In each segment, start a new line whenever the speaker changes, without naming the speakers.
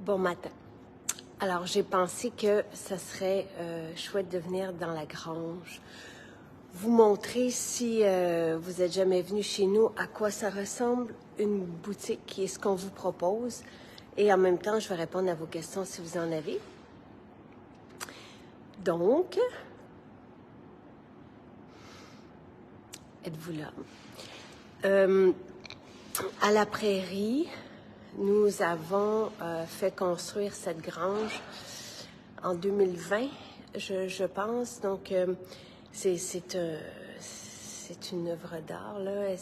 Bon matin. Alors, j'ai pensé que ça serait chouette de venir dans la grange, vous montrer, si vous n'êtes jamais venu chez nous, à quoi ça ressemble une boutique, qui est ce qu'on vous propose. Et en même temps, je vais répondre à vos questions si vous en avez. Donc, êtes-vous là? À la prairie, nous avons fait construire cette grange en 2020, je pense. Donc, c'est une œuvre d'art, là.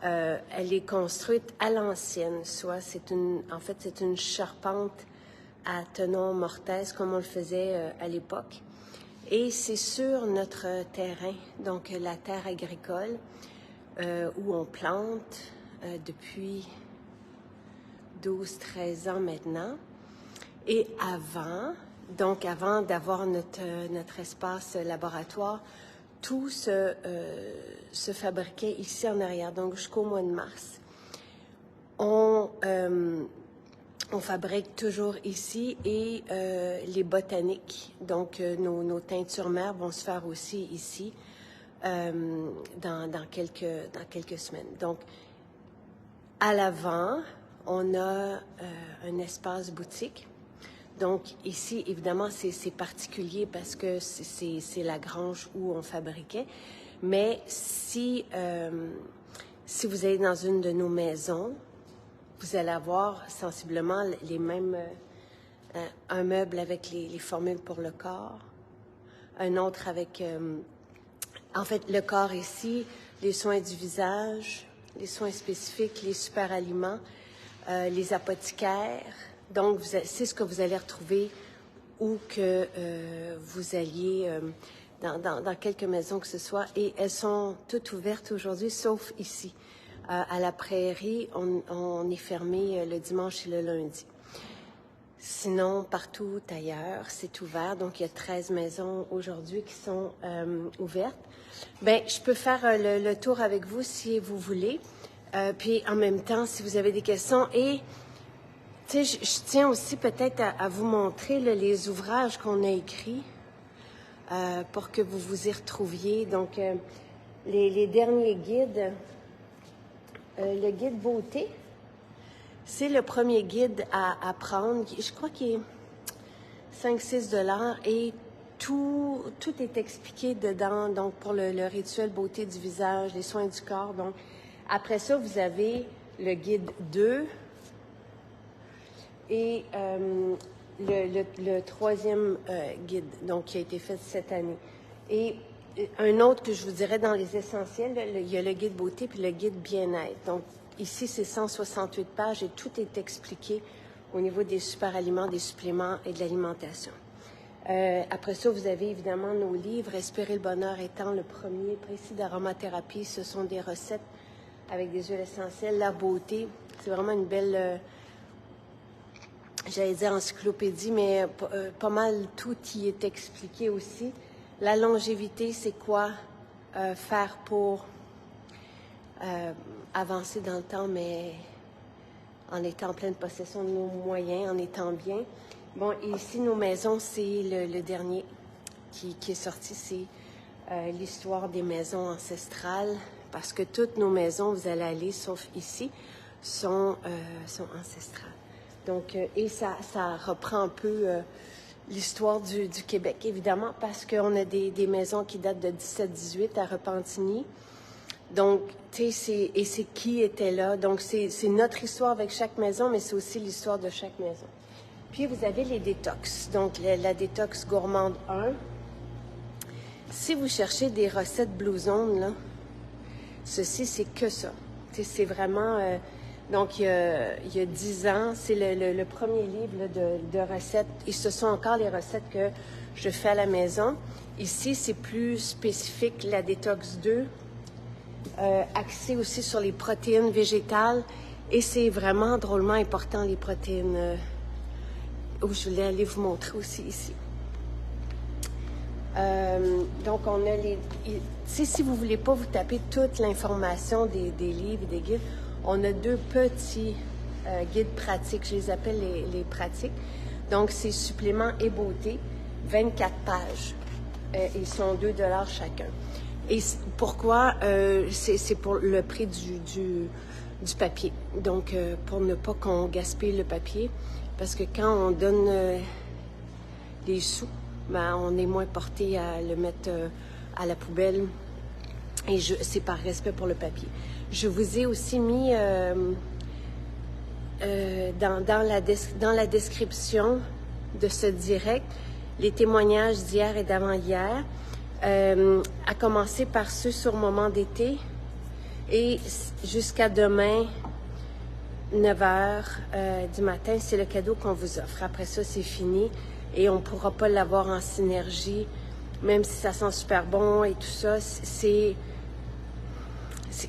Elle est construite à l'ancienne, soit en fait, c'est une charpente à tenon mortaise, comme on le faisait à l'époque. Et c'est sur notre terrain, donc la terre agricole, où on plante depuis 12-13 ans maintenant. Et avant d'avoir notre espace laboratoire, tout se fabriquait ici en arrière, donc jusqu'au mois de mars. On fabrique toujours ici et les botaniques, donc nos teintures mères vont se faire aussi ici dans quelques semaines. Donc, à l'avant, on a un espace boutique. Donc, ici, évidemment, c'est particulier parce que c'est la grange où on fabriquait. Mais si vous allez dans une de nos maisons, vous allez avoir sensiblement les mêmes... un meuble avec les formules pour le corps, un autre avec... en fait, le corps ici, les soins du visage, les soins spécifiques, les super aliments, les apothicaires. Donc, c'est ce que vous allez retrouver où que vous alliez dans quelques maisons que ce soit. Et elles sont toutes ouvertes aujourd'hui, sauf ici. À la prairie, on est fermé le dimanche et le lundi. Sinon, partout ailleurs, c'est ouvert. Donc, il y a 13 maisons aujourd'hui qui sont ouvertes. Bien, je peux faire le tour avec vous si vous voulez. Puis, en même temps, si vous avez des questions. Et, tu sais, je tiens aussi peut-être à vous montrer là, les ouvrages qu'on a écrits pour que vous vous y retrouviez. Donc, les derniers guides, le guide beauté, c'est le premier guide à prendre. Je crois qu'il est 5-6 $ et tout est expliqué dedans. Donc, pour le rituel beauté du visage, les soins du corps. Donc, après ça, vous avez le guide 2 et le troisième guide, donc qui a été fait cette année. Et un autre que je vous dirais dans les essentiels, là, il y a le guide beauté puis le guide bien-être. Donc, ici, c'est 168 pages et tout est expliqué au niveau des super aliments, des suppléments et de l'alimentation. Après ça, vous avez évidemment nos livres. Respirer le bonheur étant le premier, précis d'aromathérapie. Ce sont des recettes avec des huiles essentielles. La beauté, c'est vraiment une belle, j'allais dire encyclopédie, mais pas mal tout y est expliqué aussi. La longévité, c'est quoi faire pour avancer dans le temps, mais en étant en pleine possession de nos moyens, en étant bien. Bon, et ici, nos maisons, c'est le dernier qui est sorti, c'est l'histoire des maisons ancestrales, parce que toutes nos maisons, vous allez aller, sauf ici, sont ancestrales. Donc, et ça reprend un peu l'histoire du Québec, évidemment, parce qu'on a des maisons qui datent de 17-18 à Repentigny. Donc, tu sais, c'est qui était là. Donc, c'est notre histoire avec chaque maison, mais c'est aussi l'histoire de chaque maison. Puis, vous avez les détox. Donc, la détox gourmande 1. Si vous cherchez des recettes Blue Zone, là, ceci, c'est que ça. Tu sais, c'est vraiment... donc, il y a 10 ans, c'est le premier livre là, de recettes. Et ce sont encore les recettes que je fais à la maison. Ici, c'est plus spécifique, la détox 2. Axé aussi sur les protéines végétales. Et c'est vraiment drôlement important, les protéines. Où je voulais aller vous montrer aussi ici. Donc, on a les... Si vous ne voulez pas vous taper toute l'information des livres et des guides, on a deux petits guides pratiques, je les appelle les pratiques. Donc, c'est suppléments et beauté, 24 pages. Ils sont 2 $ chacun. Et pourquoi? C'est pour le prix du papier. Donc, pour ne pas qu'on gaspille le papier, parce que quand on donne des sous, ben, on est moins porté à le mettre à la poubelle. Et c'est par respect pour le papier. Je vous ai aussi mis dans la description de ce direct les témoignages d'hier et d'avant-hier, à commencer par ceux sur Moment d'été et jusqu'à demain, 9 h du matin, c'est le cadeau qu'on vous offre. Après ça, c'est fini et on ne pourra pas l'avoir en synergie, même si ça sent super bon et tout ça.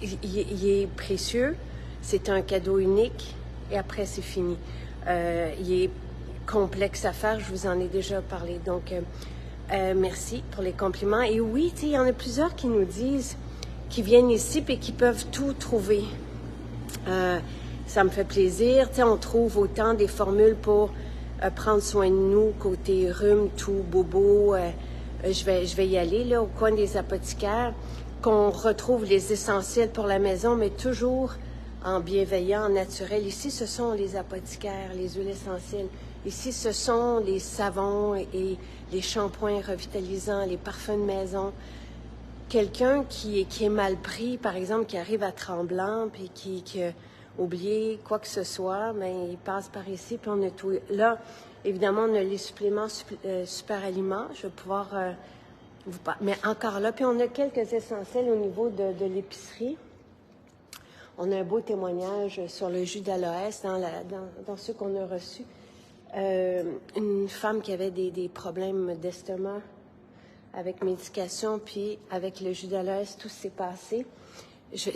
Il est précieux, c'est un cadeau unique et après, c'est fini. Il est complexe à faire, je vous en ai déjà parlé. Donc, merci pour les compliments. Et oui, il y en a plusieurs qui nous disent, qui viennent ici et qui peuvent tout trouver. Ça me fait plaisir. On trouve autant des formules pour prendre soin de nous, côté rhume, tout, bobo. Je vais y aller là, au coin des apothicaires, qu'on retrouve les essentiels pour la maison, mais toujours en bienveillant, en naturel. Ici, ce sont les apothicaires, les huiles essentielles. Ici, ce sont les savons et les shampoings revitalisants, les parfums de maison. Quelqu'un qui est mal pris, par exemple, qui arrive à Tremblant, puis qui a oublié quoi que ce soit, mais il passe par ici, puis on a tout. Là, évidemment, on a les suppléments super aliments. Je vais pouvoir vous parler. Mais encore là, puis on a quelques essentiels au niveau de l'épicerie. On a un beau témoignage sur le jus d'aloès dans ceux qu'on a reçus. Une femme qui avait des problèmes d'estomac avec médication, puis avec le jus d'aloès, tout s'est passé.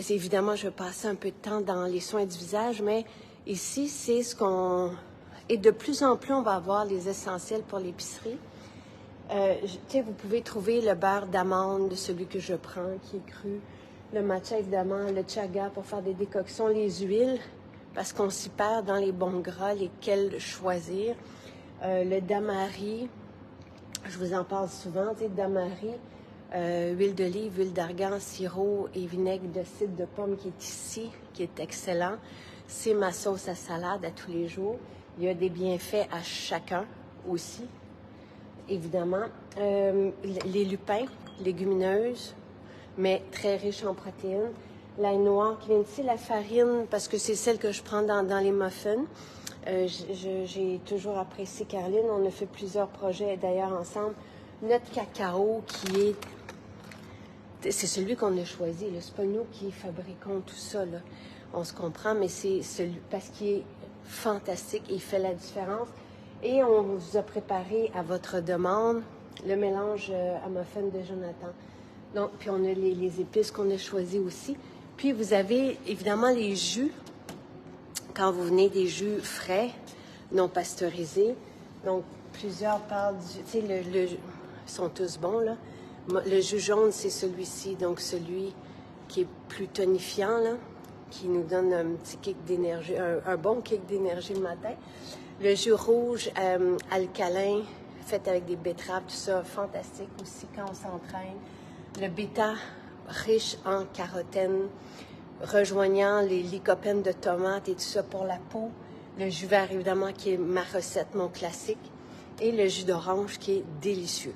Évidemment, je vais passer un peu de temps dans les soins du visage, mais ici, c'est ce qu'on... Et de plus en plus, on va avoir les essentiels pour l'épicerie. Vous pouvez trouver le beurre d'amande, celui que je prends, qui est cru, le matcha, évidemment, le chaga pour faire des décoctions, les huiles, parce qu'on s'y perd dans les bons gras, lesquels choisir. Le damari, je vous en parle souvent, damari, huile d'olive, huile d'argan, sirop et vinaigre de cidre de pomme qui est ici, qui est excellent. C'est ma sauce à salade à tous les jours. Il y a des bienfaits à chacun aussi, évidemment. Les lupins, légumineuses, mais très riches en protéines. L'ail noir qui vient ici, la farine, parce que c'est celle que je prends dans les muffins. J'ai toujours apprécié Caroline. On a fait plusieurs projets d'ailleurs ensemble. Notre cacao qui est... C'est celui qu'on a choisi. C'est pas nous qui fabriquons tout ça. Là. On se comprend, mais c'est celui parce qu'il est fantastique et il fait la différence. Et on vous a préparé à votre demande le mélange à muffin de Jonathan. Donc, puis on a les épices qu'on a choisies aussi. Puis vous avez évidemment les jus. Quand vous venez des jus frais, non pasteurisés. Donc, plusieurs parlent du... Tu sais, ils sont tous bons, là. Le jus jaune, c'est celui-ci. Donc, celui qui est plus tonifiant, là, qui nous donne un petit kick d'énergie, un bon kick d'énergie le matin. Le jus rouge alcalin, fait avec des betteraves, tout ça, fantastique aussi quand on s'entraîne. Le bêta, riche en carotène, rejoignant les lycopènes de tomates et tout ça pour la peau. Le jus vert, évidemment, qui est ma recette, mon classique. Et le jus d'orange, qui est délicieux.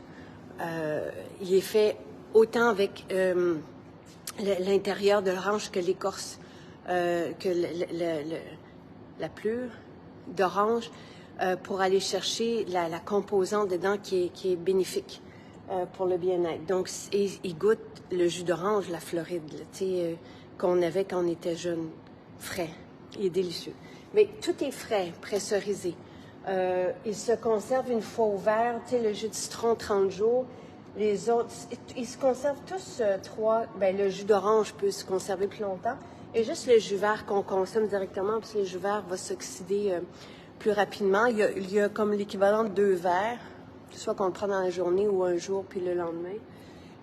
Il est fait autant avec l'intérieur de l'orange que l'écorce, que la pleure d'orange, pour aller chercher la composante dedans qui est bénéfique pour le bien-être. Donc, il goûte le jus d'orange, la Floride, qu'on avait quand on était jeune, frais. Il est délicieux. Mais tout est frais, pressurisé. Il se conserve une fois ouvert. Le jus de citron, 30 jours. Les autres, ils se conservent tous le jus d'orange peut se conserver plus longtemps. Et juste le jus vert qu'on consomme directement, parce que le jus vert va s'oxyder plus rapidement. Il y a comme l'équivalent de 2 verres, soit qu'on le prend dans la journée ou un jour, puis le lendemain.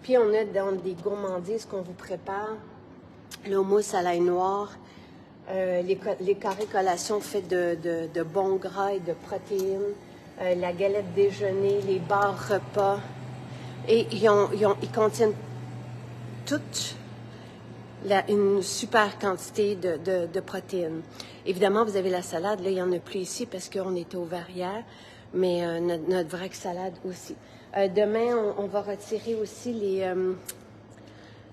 Puis on a dans des gourmandises qu'on vous prépare, le mousse à l'ail noir, les carrés collations faits de bons gras et de protéines, la galette déjeuner, les bars repas. Et ils contiennent toute une super quantité de protéines. Évidemment, vous avez la salade. Là, il n'y en a plus ici parce qu'on était au verrière, mais notre vraie salade aussi. Demain, on va retirer aussi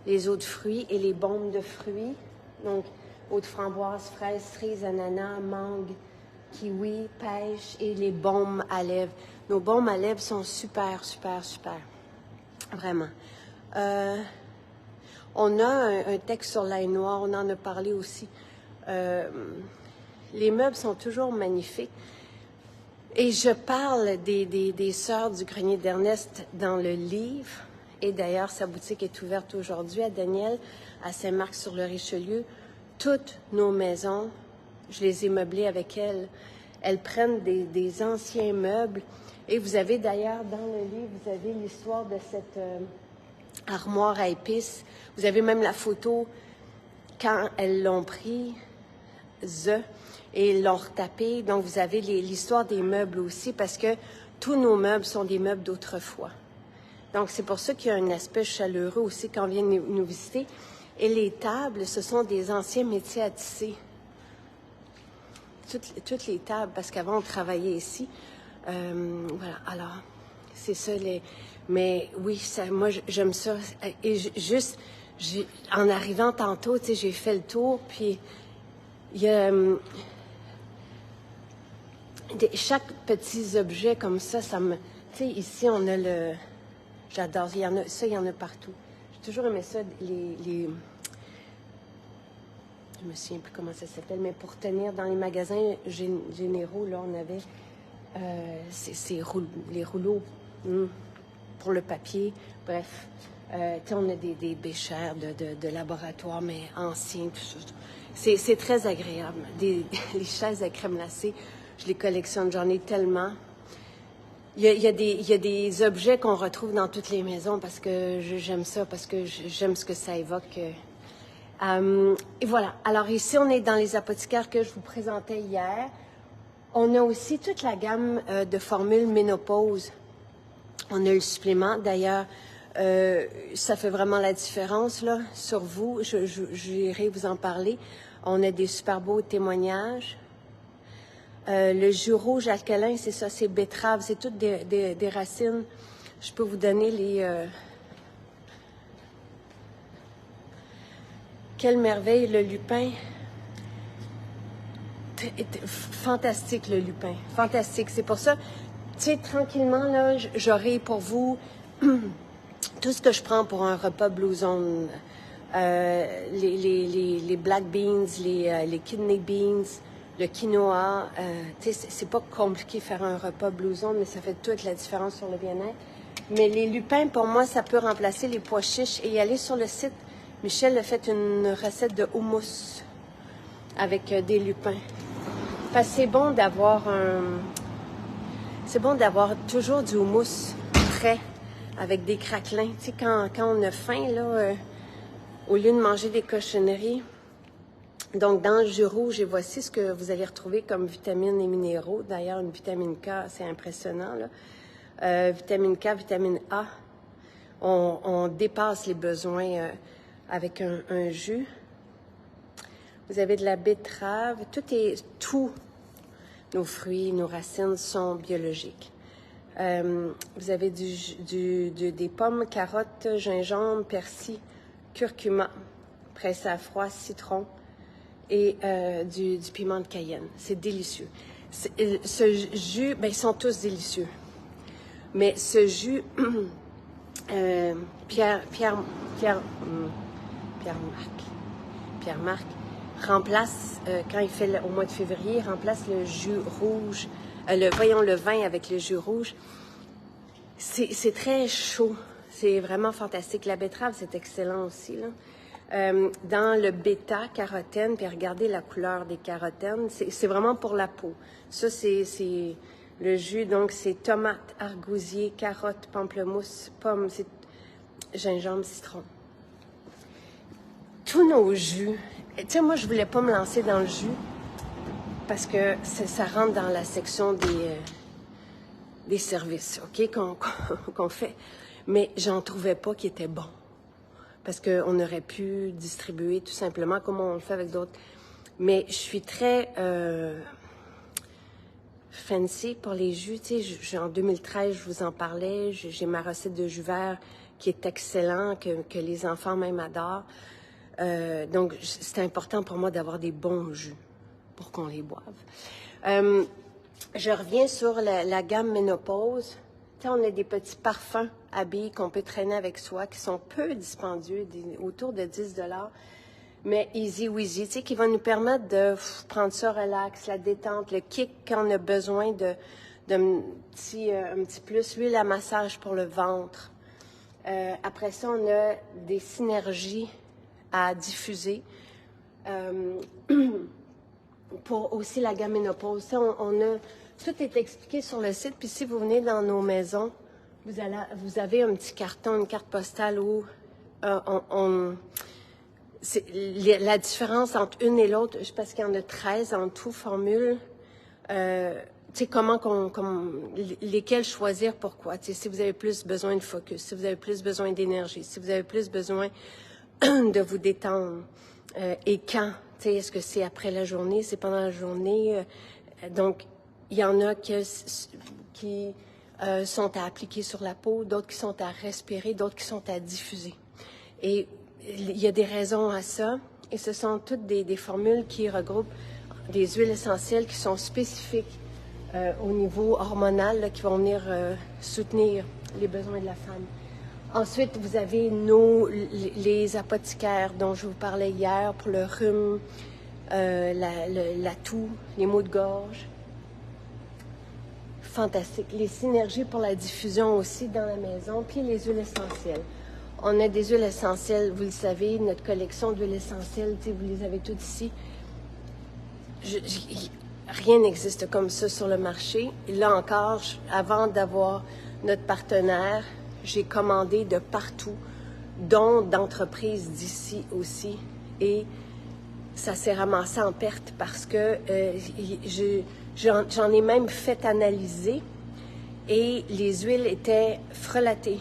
les eaux de fruits et les baumes de fruits. Donc, eau de framboise, fraises, cerises, ananas, mangue, kiwi, pêche et les baumes à lèvres. Nos baumes à lèvres sont super, super, super. Vraiment. On a un texte sur l'ail noir, on en a parlé aussi. Les meubles sont toujours magnifiques. Et je parle des sœurs du grenier d'Ernest dans le livre. Et d'ailleurs, sa boutique est ouverte aujourd'hui à Daniel, à Saint-Marc-sur-le-Richelieu. Toutes nos maisons, je les ai meublées avec elles. Elles prennent des anciens meubles. Et vous avez d'ailleurs, dans le livre, vous avez l'histoire de cette armoire à épices. Vous avez même la photo quand elles l'ont pris, et l'ont retapé. Donc, vous avez l'histoire des meubles aussi, parce que tous nos meubles sont des meubles d'autrefois. Donc, c'est pour ça qu'il y a un aspect chaleureux aussi quand on vient nous visiter. Et les tables, ce sont des anciens métiers à tisser. Toutes les tables, parce qu'avant, on travaillait ici. Voilà, alors, c'est ça. Mais oui, moi, j'aime ça. Et juste, en arrivant tantôt, tu sais, j'ai fait le tour, puis il y a... chaque petit objet comme ça me... Tu sais, ici, on a le... J'adore, il y en a partout. J'ai toujours aimé ça, je me souviens plus comment ça s'appelle, mais pour tenir dans les magasins généraux, là, on avait les rouleaux pour le papier. Bref, on a des béchères de laboratoire, mais anciens. C'est très agréable. Les chaises à crème glacée, je les collectionne, j'en ai tellement. Il y a des objets qu'on retrouve dans toutes les maisons parce que j'aime ça, parce que j'aime ce que ça évoque. Et voilà. Alors ici, on est dans les apothicaires que je vous présentais hier. On a aussi toute la gamme de formules ménopause. On a le supplément. D'ailleurs, ça fait vraiment la différence là sur vous. J'irai vous en parler. On a des super beaux témoignages. Le jus rouge alcalin, c'est ça, c'est betterave, c'est toutes des racines. Je peux vous donner les... Quelle merveille, le lupin. Fantastique, le lupin. Fantastique. C'est pour ça, tu sais, tranquillement, là, j'aurai pour vous tout ce que je prends pour un repas Blue Zone. Les black beans, les kidney beans, le quinoa. Tu sais, c'est pas compliqué faire un repas Blue Zone, mais ça fait toute la différence sur le bien-être. Mais les lupins, pour moi, ça peut remplacer les pois chiches. Et aller sur le site, Michel a fait une recette de houmous avec des lupins. Parce que c'est bon d'avoir toujours du houmous frais avec des craquelins. Tu sais, quand on a faim, là, au lieu de manger des cochonneries. Donc, dans le jus rouge, et voici ce que vous allez retrouver comme vitamines et minéraux. D'ailleurs, une vitamine K, c'est impressionnant, là. Vitamine K, vitamine A. On dépasse les besoins avec un jus. Vous avez de la betterave. Tous nos fruits, nos racines sont biologiques. Vous avez des pommes, carottes, gingembre, persil, curcuma, pressé à froid, citron et du piment de Cayenne. C'est délicieux. Ce jus, ben, ils sont tous délicieux. Mais ce jus, Pierre-Marc remplace, quand il fait au mois de février, remplace le jus rouge, le vin avec le jus rouge. C'est très chaud. C'est vraiment fantastique. La betterave, c'est excellent aussi, là. Dans le bêta-carotène, puis regardez la couleur des carotènes, c'est vraiment pour la peau. Ça, c'est le jus, donc c'est tomate, argousier, carotte, pamplemousse, pomme, gingembre, citron. Tous nos jus, tu sais, moi, je voulais pas me lancer dans le jus parce que ça rentre dans la section des services, OK, qu'on fait. Mais j'en trouvais pas qui était bon. Parce qu'on aurait pu distribuer tout simplement comme on le fait avec d'autres. Mais je suis très fancy pour les jus. Tu sais, en 2013, je vous en parlais, j'ai ma recette de jus vert qui est excellent, que les enfants même adorent. Donc, c'est important pour moi d'avoir des bons jus pour qu'on les boive. Je reviens sur la gamme ménopause. Tu sais, on a des petits parfums à billes qu'on peut traîner avec soi, qui sont peu dispendieux, autour de 10 $, mais easy weasy, tu sais, qui vont nous permettre de prendre ça relax, la détente, le kick quand on a besoin de un petit plus, l'huile à massage pour le ventre. Après ça, on a des synergies à diffuser. Pour aussi la gamme ménopause. Ça, tout est expliqué sur le site. Puis si vous venez dans nos maisons, vous avez un petit carton, une carte postale où la différence entre une et l'autre, parce qu'il y en a 13 en tout, formules. Tu sais, lesquelles choisir, pourquoi. Tu sais, si vous avez plus besoin de focus, si vous avez plus besoin d'énergie, si vous avez plus besoin de vous détendre, et quand. Tu sais, est-ce que c'est après la journée, c'est pendant la journée? Donc, il y en a qui sont à appliquer sur la peau, d'autres qui sont à respirer, d'autres qui sont à diffuser. Et il y a des raisons à ça, et ce sont toutes des formules qui regroupent des huiles essentielles qui sont spécifiques au niveau hormonal, là, qui vont venir soutenir les besoins de la femme. Ensuite, vous avez les apothicaires dont je vous parlais hier pour le rhume, la toux, les maux de gorge. Fantastique. Les synergies pour la diffusion aussi dans la maison, puis les huiles essentielles. On a des huiles essentielles, vous le savez, notre collection d'huiles essentielles, vous les avez toutes ici. Rien n'existe comme ça sur le marché. Et là encore, avant d'avoir notre partenaire, j'ai commandé de partout, dont d'entreprises d'ici aussi. Et ça s'est ramassé en perte parce que j'en ai même fait analyser et les huiles étaient frelatées.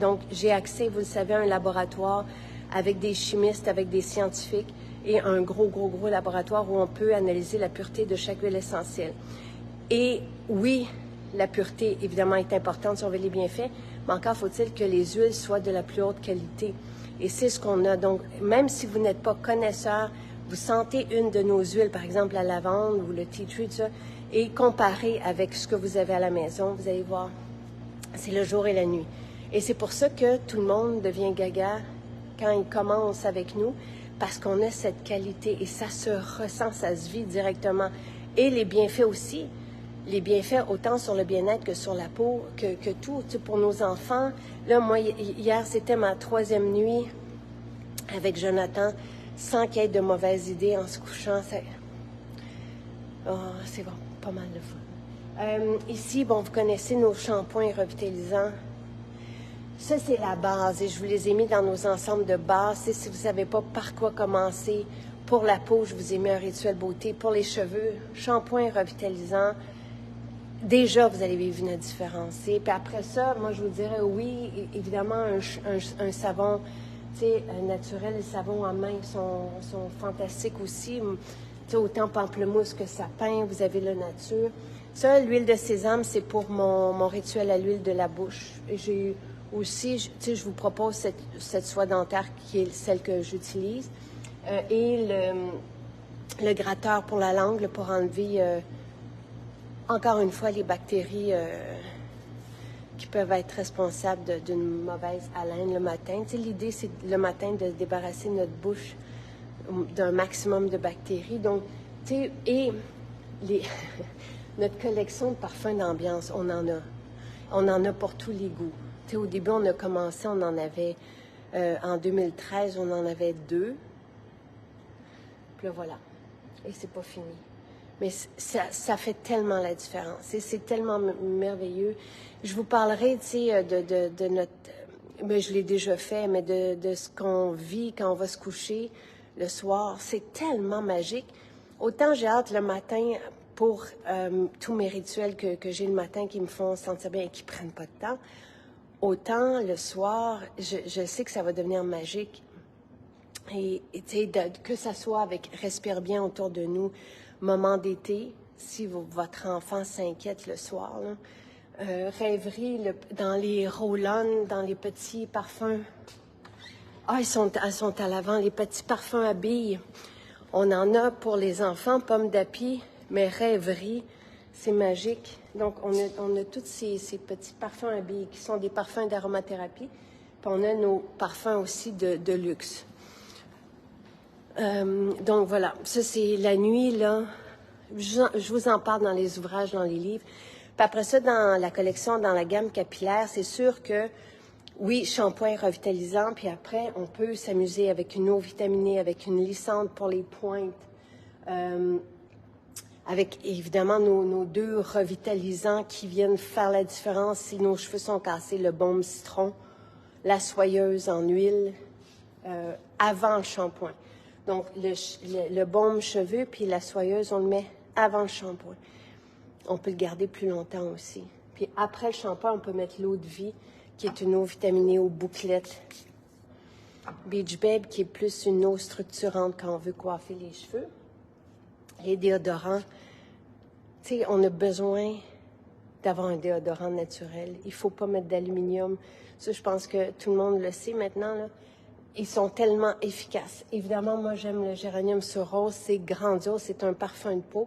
Donc, j'ai accès, vous le savez, à un laboratoire avec des chimistes, avec des scientifiques et un gros laboratoire où on peut analyser la pureté de chaque huile essentielle. Et oui, la pureté, évidemment, est importante si on veut les bienfaits, mais encore faut-il que les huiles soient de la plus haute qualité. Et c'est ce qu'on a. Donc, même si vous n'êtes pas connaisseur, vous sentez une de nos huiles, par exemple la lavande ou le tea tree, tout ça, et comparez avec ce que vous avez à la maison, vous allez voir, c'est le jour et la nuit. Et c'est pour ça que tout le monde devient gaga quand il commence avec nous, parce qu'on a cette qualité et ça se ressent, ça se vit directement. Et les bienfaits aussi. Les bienfaits autant sur le bien-être que sur la peau, que tout. Tu sais, pour nos enfants, là, moi, hier, c'était ma 3e nuit avec Jonathan, sans qu'il y ait de mauvaises idées en se couchant. C'est bon, pas mal de fun. Ici, bon, vous connaissez nos shampoings revitalisants. Ça, c'est la base et je vous les ai mis dans nos ensembles de base. Et si vous ne savez pas par quoi commencer, pour la peau, je vous ai mis un rituel beauté. Pour les cheveux, shampoing revitalisant. Déjà, vous allez vivre une différence. Puis après ça, moi, je vous dirais, oui, évidemment, un savon, tu sais, naturel, les savons en main sont fantastiques aussi. Tu sais, autant pamplemousse que sapin, vous avez la nature. Ça, l'huile de sésame, c'est pour mon rituel à l'huile de la bouche. J'ai aussi, tu sais, je vous propose cette soie dentaire qui est celle que j'utilise. Et le gratteur pour la langue, pour enlever... encore une fois, les bactéries qui peuvent être responsables d'une mauvaise haleine le matin. Tu sais, l'idée, c'est le matin de débarrasser notre bouche d'un maximum de bactéries. Donc, tu sais, et notre collection de parfums d'ambiance, on en a. On en a pour tous les goûts. Tu sais, au début, on a commencé, on en avait, en 2013, on en avait 2. Puis là, voilà. Et c'est pas fini. Mais ça fait tellement la différence. Et c'est tellement merveilleux. Je vous parlerai, tu sais, de notre... Mais je l'ai déjà fait, mais de ce qu'on vit quand on va se coucher. le soir. C'est tellement magique. Autant j'ai hâte le matin pour tous mes rituels que j'ai le matin qui me font sentir bien et qui ne prennent pas de temps. Autant le soir, je sais que ça va devenir magique. Et tu sais, que ça soit avec Respire bien autour de nous, moment d'été, si votre enfant s'inquiète le soir, là, rêverie dans les roll-on, dans les petits parfums. Ah, elles sont à l'avant, les petits parfums à billes. On en a pour les enfants, pommes d'api, mais rêverie, c'est magique. Donc, on a tous ces petits parfums à billes qui sont des parfums d'aromathérapie. Puis on a nos parfums aussi de luxe. Donc, voilà. Ça, c'est la nuit, là. Je vous en parle dans les ouvrages, dans les livres. Puis après ça, dans la collection, dans la gamme capillaire, c'est sûr que, oui, shampoing revitalisant, puis après, on peut s'amuser avec une eau vitaminée, avec une lissante pour les pointes, avec évidemment nos deux revitalisants qui viennent faire la différence si nos cheveux sont cassés, le baume citron, la soyeuse en huile, avant le shampoing. Donc, le baume cheveux puis la soyeuse, on le met avant le shampoing. On peut le garder plus longtemps aussi. Puis après le shampoing, on peut mettre l'eau de vie, qui est une eau vitaminée aux bouclettes. Beach Babe, qui est plus une eau structurante quand on veut coiffer les cheveux. Les déodorants. Tu sais, on a besoin d'avoir un déodorant naturel. Il ne faut pas mettre d'aluminium. Ça, je pense que tout le monde le sait maintenant, là. Ils sont tellement efficaces. Évidemment, moi, j'aime le géranium sur rose. C'est grandiose. C'est un parfum de peau.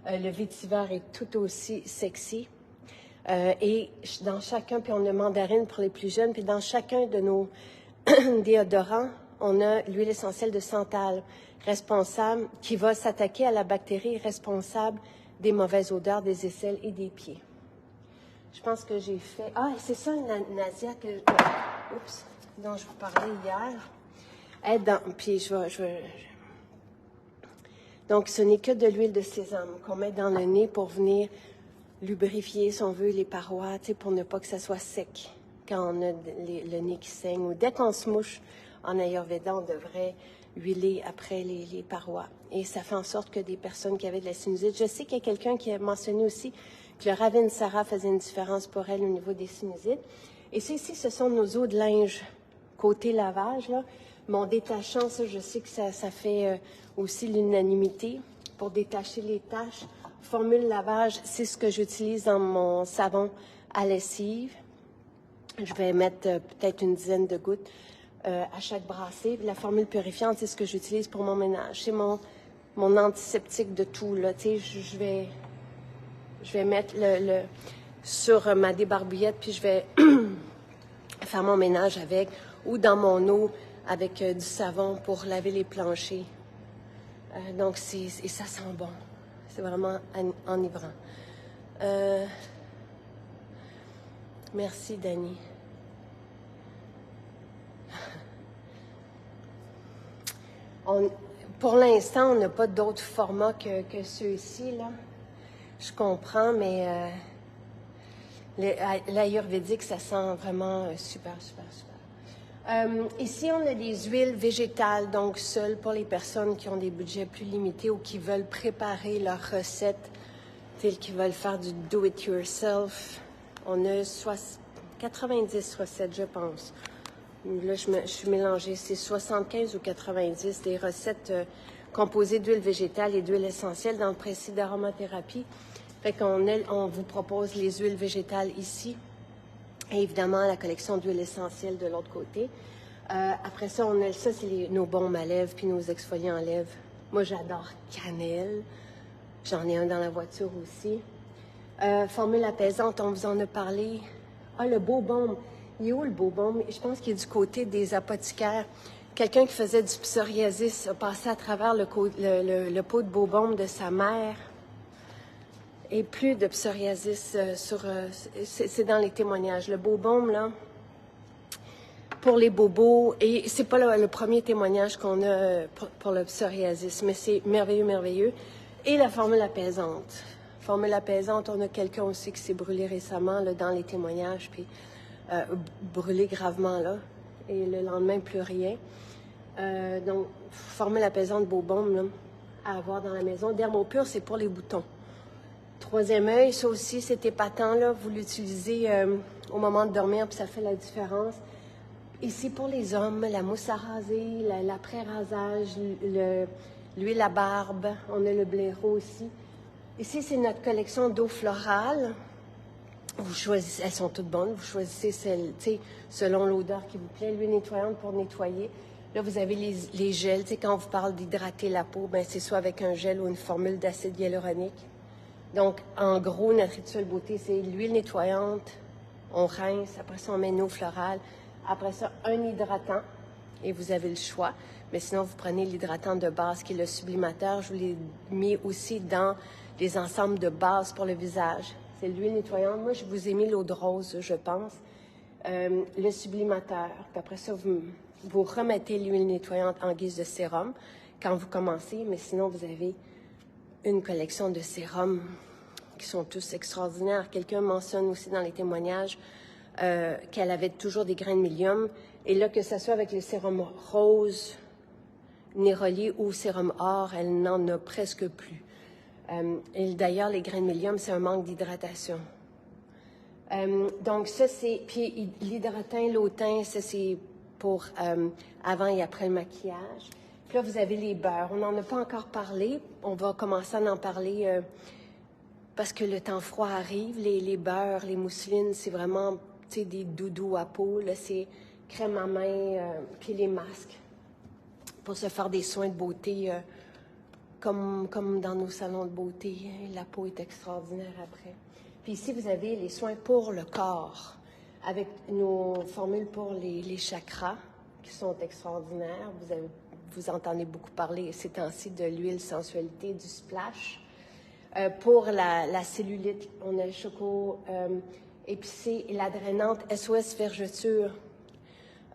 Le vétiver est tout aussi sexy. Et dans chacun, puis on a mandarine pour les plus jeunes, puis dans chacun de nos déodorants, on a l'huile essentielle de santal, responsable, qui va s'attaquer à la bactérie responsable des mauvaises odeurs des aisselles et des pieds. Je pense que j'ai fait... Ah, c'est ça, Nadia, dont je vous parlais hier. Puis Donc, ce n'est que de l'huile de sésame qu'on met dans le nez pour venir lubrifier, si on veut, les parois, tu sais, pour ne pas que ça soit sec quand on a le nez qui saigne. Ou dès qu'on se mouche en Ayurveda, on devrait huiler après les parois. Et ça fait en sorte que des personnes qui avaient de la sinusite... Je sais qu'il y a quelqu'un qui a mentionné aussi que le Ravinsara faisait une différence pour elle au niveau des sinusites. Et ça, ici, ce sont nos eaux de linge côté lavage, là. Mais en détachant ça, je sais que ça fait aussi l'unanimité pour détacher les taches. Formule lavage, c'est ce que j'utilise dans mon savon à lessive. Je vais mettre peut-être une dizaine de gouttes à chaque brassée. La formule purifiante, c'est ce que j'utilise pour mon ménage. C'est mon antiseptique de tout, là. Tu sais, je vais mettre sur ma débarbouillette, puis je vais faire mon ménage avec, ou dans mon eau avec du savon pour laver les planchers. Donc, et ça sent bon. C'est vraiment enivrant. Merci, Dani. Pour l'instant, on n'a pas d'autres formats que ceux-ci, là. Je comprends, mais l'ayurvédique, ça sent vraiment super, super, super. Ici, on a des huiles végétales, donc seules pour les personnes qui ont des budgets plus limités ou qui veulent préparer leurs recettes, telles qu'ils veulent faire du do-it-yourself. On a 90 recettes, je pense. Là, je suis mélangée. C'est 75 ou 90 des recettes composées d'huile végétale et d'huile essentielle dans le principe d'aromathérapie. Fait on vous propose les huiles végétales ici. Et évidemment, la collection d'huile essentielle de l'autre côté. Après ça, ça, c'est nos baumes à lèvres puis nos exfoliants à lèvres. Moi, j'adore cannelle. J'en ai un dans la voiture aussi. Formule apaisante, on vous en a parlé. Ah, le beau baume. Il est où le beau baume? Je pense qu'il est du côté des apothicaires. Quelqu'un qui faisait du psoriasis a passé à travers le pot de beau baume de sa mère. Et plus de psoriasis c'est dans les témoignages. Le beau baume, là, pour les bobos, et c'est pas le premier témoignage qu'on a pour le psoriasis, mais c'est merveilleux, merveilleux. Et la formule apaisante. Formule apaisante, on a quelqu'un aussi qui s'est brûlé récemment là, dans les témoignages, puis brûlé gravement là, et le lendemain, plus rien. Donc, formule apaisante Beaubaume, là, à avoir dans la maison. Dermopur, c'est pour les boutons. Troisième œil, ça aussi, c'est épatant, là. Vous l'utilisez au moment de dormir, puis ça fait la différence. Ici, pour les hommes, la mousse à raser, l'après-rasage, l'huile à barbe, on a le blaireau aussi. Ici, c'est notre collection d'eau florale. Vous choisissez, elles sont toutes bonnes, vous choisissez celle, tu sais, selon l'odeur qui vous plaît, l'huile nettoyante pour nettoyer. Là, vous avez les gels, tu sais, quand on vous parle d'hydrater la peau, ben c'est soit avec un gel ou une formule d'acide hyaluronique. Donc, en gros, notre rituel beauté, c'est l'huile nettoyante, on rince, après ça, on met une eau florale, après ça, un hydratant, et vous avez le choix. Mais sinon, vous prenez l'hydratant de base, qui est le sublimateur. Je vous l'ai mis aussi dans les ensembles de base pour le visage. C'est l'huile nettoyante. Moi, je vous ai mis l'eau de rose, je pense. Le sublimateur. Puis après ça, vous remettez l'huile nettoyante en guise de sérum quand vous commencez. Mais sinon, vous avez une collection de sérums qui sont tous extraordinaires. Quelqu'un mentionne aussi dans les témoignages qu'elle avait toujours des grains de mélium. Et là, que ce soit avec le sérum rose, Néroli ou sérum or, elle n'en a presque plus. Et d'ailleurs, les grains de mélium, c'est un manque d'hydratation. Donc ça, c'est... Puis l'hydratin, l'autin, ça, c'est pour avant et après le maquillage. Puis là, vous avez les beurres. On n'en a pas encore parlé. On va commencer à en parler parce que le temps froid arrive. Les beurres, les mousselines, c'est vraiment, tu sais, des doudous à peau. Là, c'est crème à main, puis les masques pour se faire des soins de beauté comme dans nos salons de beauté. La peau est extraordinaire après. Puis ici, vous avez les soins pour le corps avec nos formules pour les chakras qui sont extraordinaires. Vous entendez beaucoup parler ces temps-ci de l'huile sensualité, du splash. Pour la cellulite, on a le choco épicé et la drainante SOS Vergeture.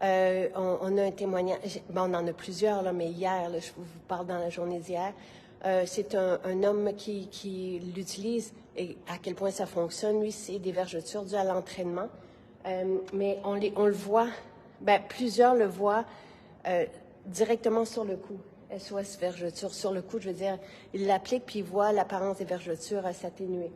On a un témoignage, bon, on en a plusieurs, là, mais hier, là, je vous parle dans la journée d'hier, c'est un homme qui l'utilise et à quel point ça fonctionne. Lui, c'est des vergetures dues à l'entraînement, mais on le voit, ben, plusieurs le voient directement sur le cou. SOS vergeture sur le cou, je veux dire, il l'applique puis il voit l'apparence des vergetures s'atténuer.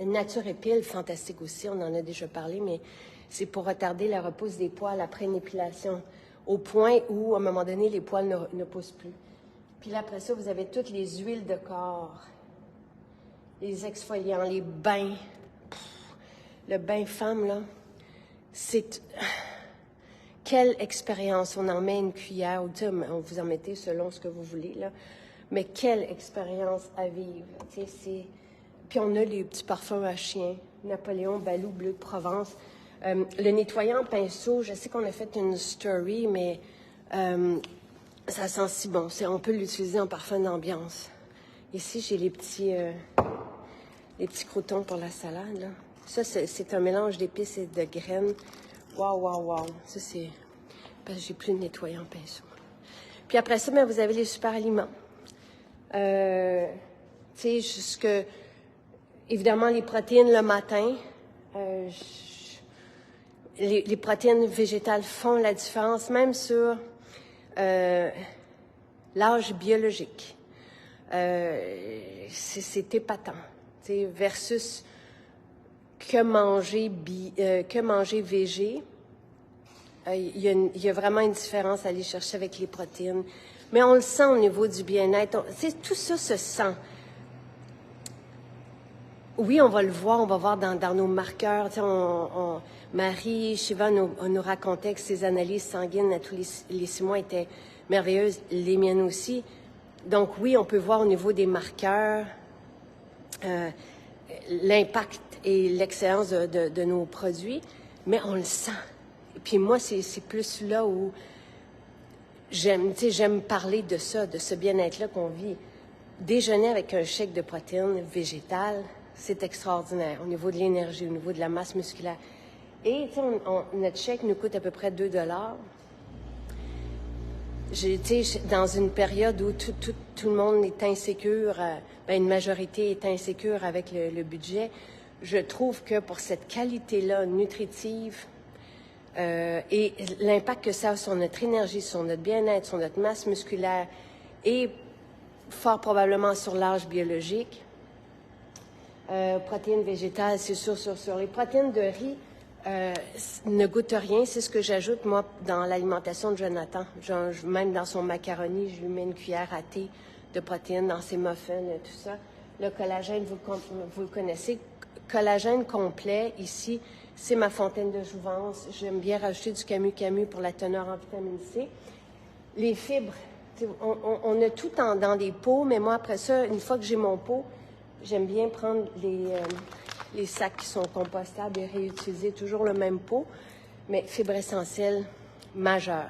Nature Épile, fantastique aussi, on en a déjà parlé, mais c'est pour retarder la repousse des poils après une épilation, au point où, à un moment donné, les poils ne poussent plus. Puis là, après ça, vous avez toutes les huiles de corps, les exfoliants, les bains. Le bain femme, là, c'est... Quelle expérience! On en met une cuillère, ou vous en mettez selon ce que vous voulez, là. Mais quelle expérience à vivre! Puis on a les petits parfums à chien, Napoléon, Balou, Bleu de Provence. Le nettoyant pinceau, je sais qu'on a fait une story, mais ça sent si bon. On peut l'utiliser en parfum d'ambiance. Ici, j'ai les petits croûtons pour la salade, là. Ça, c'est un mélange d'épices et de graines. Wow, wow, wow. Ça, c'est... Parce que j'ai plus de nettoyant pinceau. Puis après ça, bien, vous avez les super aliments. Tu sais, évidemment, les protéines le matin. Les protéines végétales font la différence, même sur l'âge biologique. C'est épatant. Tu sais, versus que manger végé. Il y a vraiment une différence à aller chercher avec les protéines. Mais on le sent au niveau du bien-être. Tout ça se sent. Oui, on va le voir, on va voir dans nos marqueurs. Marie Shiva nous racontait que ses analyses sanguines à tous les 6 mois étaient merveilleuses, les miennes aussi. Donc oui, on peut voir au niveau des marqueurs l'impact et l'excellence de nos produits, mais on le sent. Et puis moi, c'est plus là où j'aime parler de ça, de ce bien-être-là qu'on vit. Déjeuner avec un shake de protéines végétales, c'est extraordinaire au niveau de l'énergie, au niveau de la masse musculaire. Et notre shake nous coûte à peu près 2 $. Dans une période où tout le monde est insécure, une majorité est insécure avec le budget, je trouve que pour cette qualité-là nutritive, et l'impact que ça a sur notre énergie, sur notre bien-être, sur notre masse musculaire et fort probablement sur l'âge biologique. Protéines végétales, c'est sûr. Les protéines de riz ne goûtent rien. C'est ce que j'ajoute, moi, dans l'alimentation de Jonathan. Même dans son macaroni, je lui mets une cuillère à thé de protéines dans ses muffins et tout ça. Le collagène, vous le connaissez. Collagène complet, ici, c'est ma fontaine de jouvence. J'aime bien rajouter du camu pour la teneur en vitamine C. Les fibres, on a tout dans des pots, mais moi, après ça, une fois que j'ai mon pot, j'aime bien prendre les sacs qui sont compostables et réutiliser toujours le même pot, mais fibres essentielles majeures.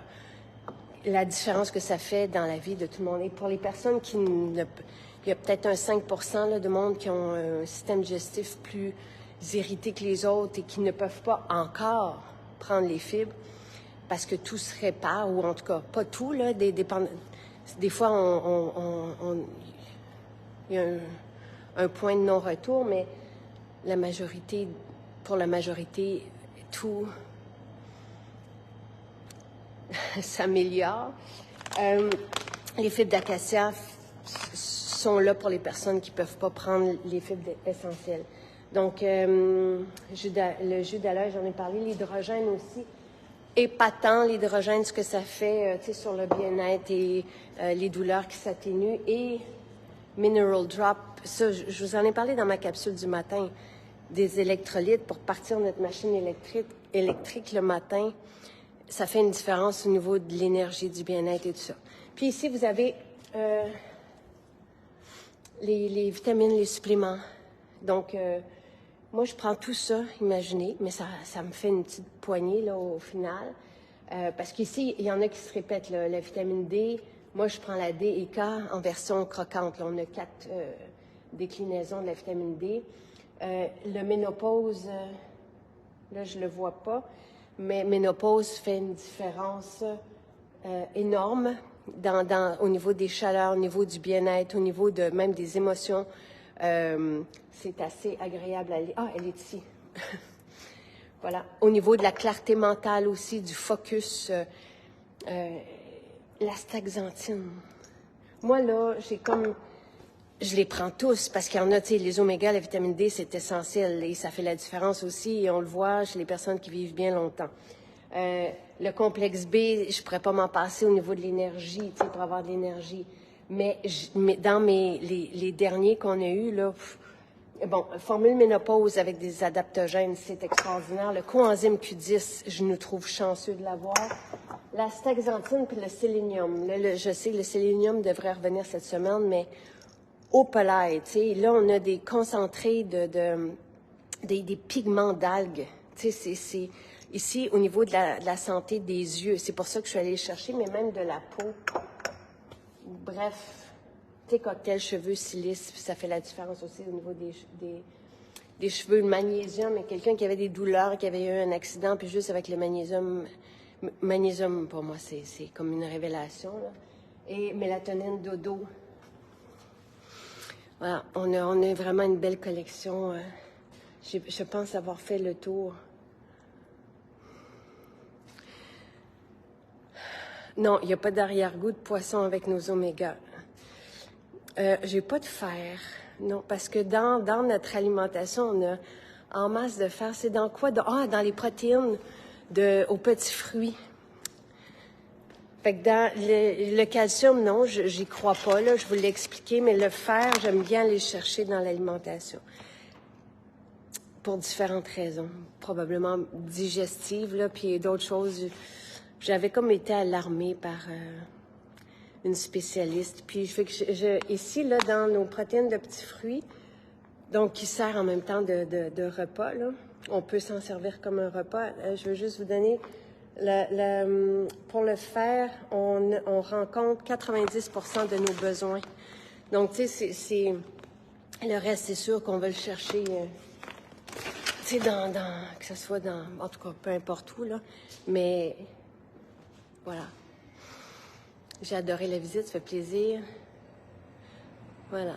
La différence que ça fait dans la vie de tout le monde. Et pour les personnes qui ne... Il y a peut-être un 5 là, de monde qui ont un système digestif plus irrité que les autres et qui ne peuvent pas encore prendre les fibres parce que tout se répare, ou en tout cas, pas tout, là. Des fois, il y a un point de non-retour, mais pour la majorité, tout s'améliore. Les fibres d'acacia sont là pour les personnes qui ne peuvent pas prendre les fibres essentielles. Donc, le jus d'aloe, j'en ai parlé, l'hydrogène aussi. Épatant, l'hydrogène, ce que ça fait sur le bien-être et les douleurs qui s'atténuent. Et Mineral Drop, ça, je vous en ai parlé dans ma capsule du matin, des électrolytes pour partir notre machine électrique le matin. Ça fait une différence au niveau de l'énergie, du bien-être et tout ça. Puis ici, vous avez les vitamines, les suppléments. Donc, moi, je prends tout ça, imaginez, mais ça me fait une petite poignée là, au final. Parce qu'ici, il y en a qui se répètent. Là, la vitamine D, moi, je prends la D et K en version croquante. Là, on a 4 déclinaisons de la vitamine D. Le ménopause, là, je ne le vois pas, mais ménopause fait une différence énorme au niveau des chaleurs, au niveau du bien-être, au niveau même des émotions. C'est assez agréable à lire. Ah, elle est ici. Voilà. Au niveau de la clarté mentale aussi, du focus, l'astaxanthine. Moi, là, je les prends tous parce qu'il y en a, tu sais, les oméga, la vitamine D, c'est essentiel et ça fait la différence aussi et on le voit chez les personnes qui vivent bien longtemps. Le complexe B, je pourrais pas m'en passer au niveau de l'énergie, tu sais, pour avoir de l'énergie. Mais dans les derniers qu'on a eus, là, bon, formule ménopause avec des adaptogènes, c'est extraordinaire. Le coenzyme Q10, je nous trouve chanceux de l'avoir. La staxanthine puis le sélénium. Là, je sais que le sélénium devrait revenir cette semaine, mais au palais, tu sais, là, on a des concentrés des pigments d'algues. Tu sais, c'est ici, au niveau de la santé des yeux. C'est pour ça que je suis allée chercher, mais même de la peau. Bref, tu sais, cocktail, cheveux, silice, ça fait la différence aussi au niveau des cheveux. Le magnésium, il y a quelqu'un qui avait des douleurs, qui avait eu un accident, puis juste avec le magnésium, pour moi, c'est comme une révélation, là. Et mélatonine, dodo. Voilà, on a vraiment une belle collection. Je pense avoir fait le tour. Non, il n'y a pas d'arrière-goût de poisson avec nos oméga. J'ai pas de fer, non, parce que dans notre alimentation, on a en masse de fer. C'est dans quoi? Dans les protéines aux petits fruits. Fait que dans le calcium, non, j'y crois pas, là, je vous l'ai expliqué, mais le fer, j'aime bien aller chercher dans l'alimentation. Pour différentes raisons, probablement digestives, là, puis d'autres choses. J'avais comme été alarmée par une spécialiste. Puis ici, là, dans nos protéines de petits fruits, donc qui sert en même temps de repas, là, on peut s'en servir comme un repas. Je veux juste vous donner, pour le fer, on rencontre 90% de nos besoins. Donc, tu sais, le reste, c'est sûr qu'on va le chercher, tu sais, que ce soit en tout cas, peu importe où, là, mais voilà. J'ai adoré la visite, ça fait plaisir. Voilà.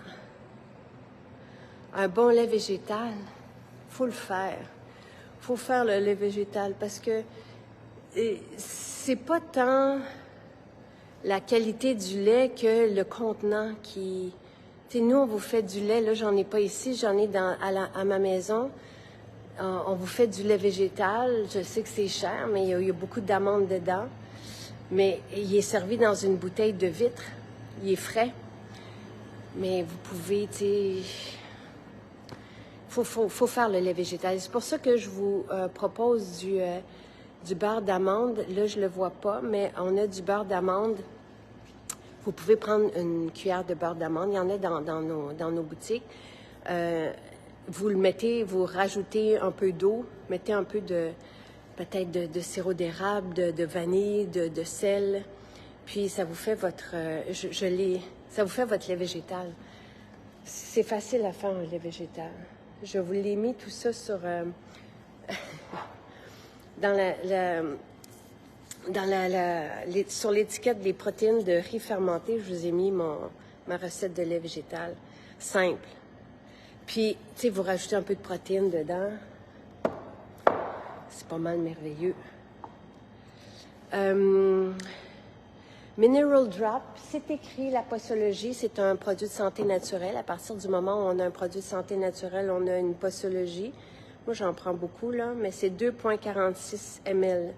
Un bon lait végétal, faut le faire. Faut faire le lait végétal parce que c'est pas tant la qualité du lait que le contenant qui... Tu sais, nous, on vous fait du lait, là, j'en ai pas ici, j'en ai à ma maison. On vous fait du lait végétal. Je sais que c'est cher, mais il y a beaucoup d'amandes dedans. Mais il est servi dans une bouteille de vitre. Il est frais. Mais vous pouvez, tu sais... Faut faire le lait végétal. C'est pour ça que je vous propose du beurre d'amande. Là, je le vois pas, mais on a du beurre d'amande. Vous pouvez prendre une cuillère de beurre d'amande. Il y en a dans nos boutiques. Vous le mettez, vous rajoutez un peu d'eau, mettez un peu peut-être de sirop d'érable, de vanille, de sel, puis ça vous fait votre, ça vous fait votre lait végétal. C'est facile à faire un lait végétal. Je vous l'ai mis tout ça sur sur l'étiquette des protéines de riz fermenté. Je vous ai mis ma recette de lait végétal simple. Puis, tu sais, vous rajoutez un peu de protéines dedans. C'est pas mal merveilleux. Mineral Drop, c'est écrit, la posologie, c'est un produit de santé naturelle. À partir du moment où on a un produit de santé naturelle, on a une posologie. Moi, j'en prends beaucoup, là, mais c'est 2,46 ml.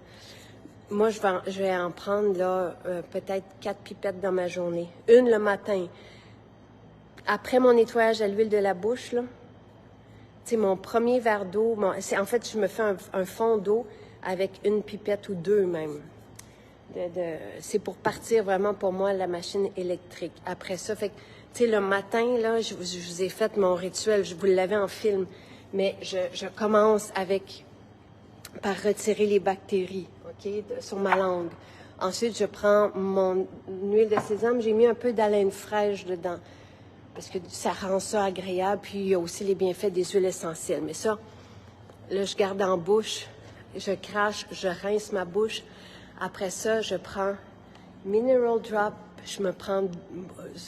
Moi, je vais en prendre, là, peut-être 4 pipettes dans ma journée. Une le matin. Après mon nettoyage à l'huile de la bouche, là, tu sais, mon premier verre d'eau, en fait, je me fais un fond d'eau avec une pipette ou deux même. C'est pour partir vraiment, pour moi, la machine électrique. Après ça, fait que, tu sais, le matin, là, je vous ai fait mon rituel, je vous l'avais en film, mais je commence par retirer les bactéries, OK, sur ma langue. Ensuite, je prends mon huile de sésame, j'ai mis un peu d'haleine fraîche dedans, parce que ça rend ça agréable, puis il y a aussi les bienfaits des huiles essentielles. Mais ça, là, je garde en bouche, je crache, je rince ma bouche. Après ça, je prends Mineral Drop, je me prends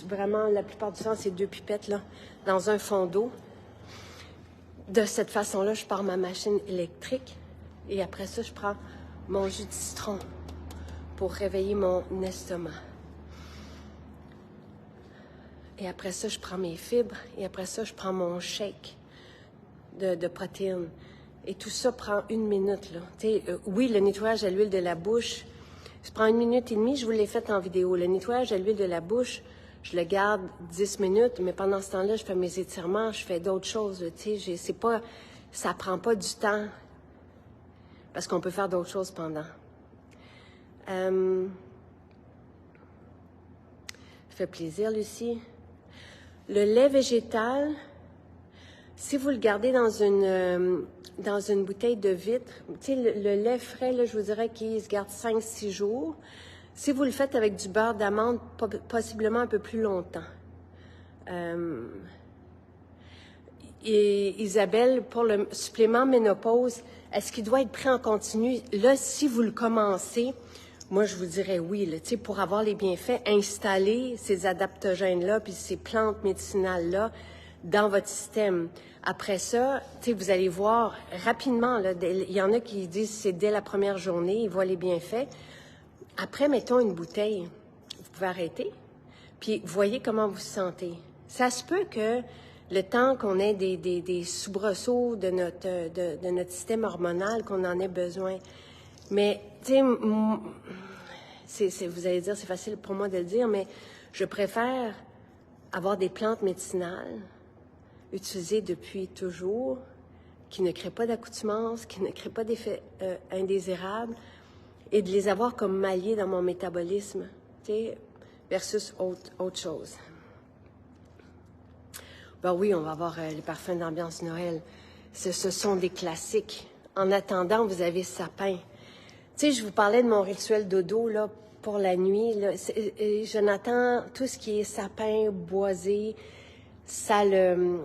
vraiment, la plupart du temps, c'est 2 pipettes, là, dans un fond d'eau. De cette façon-là, je pars ma machine électrique, et après ça, je prends mon jus de citron pour réveiller mon estomac. Et après ça, je prends mes fibres. Et après ça, je prends mon shake de protéines. Et tout ça prend 1 minute, là. Oui, le nettoyage à l'huile de la bouche, ça prend 1 minute et demie. Je vous l'ai fait en vidéo. Le nettoyage à l'huile de la bouche, je le garde 10 minutes. Mais pendant ce temps-là, je fais mes étirements, je fais d'autres choses. C'est pas, ça prend pas du temps. Parce qu'on peut faire d'autres choses pendant. Ça fait plaisir, Lucie. Le lait végétal, si vous le gardez dans une bouteille de vitre, tu sais, le lait frais, là, je vous dirais qu'il se garde 5-6 jours. Si vous le faites avec du beurre d'amande, possiblement un peu plus longtemps. Et Isabelle, pour le supplément ménopause, est-ce qu'il doit être pris en continu? Là, si vous le commencez, moi, je vous dirais oui, là, pour avoir les bienfaits, installer ces adaptogènes-là puis ces plantes médicinales-là dans votre système. Après ça, vous allez voir rapidement, là, il y en a qui disent que c'est dès la première journée, ils voient les bienfaits. Après, mettons une bouteille, vous pouvez arrêter, puis voyez comment vous vous sentez. Ça se peut que le temps qu'on ait des soubresauts de notre système hormonal, qu'on en ait besoin. Mais, tu sais, vous allez dire, c'est facile pour moi de le dire, mais je préfère avoir des plantes médicinales utilisées depuis toujours, qui ne créent pas d'accoutumance, qui ne créent pas d'effets indésirables, et de les avoir comme maillés dans mon métabolisme, tu sais, versus autre chose. Ben oui, on va avoir les parfums d'ambiance Noël. Ce sont des classiques. En attendant, vous avez sapin. Tu sais, je vous parlais de mon rituel dodo, là, pour la nuit. Là. Jonathan, tout ce qui est sapin, boisé, ça le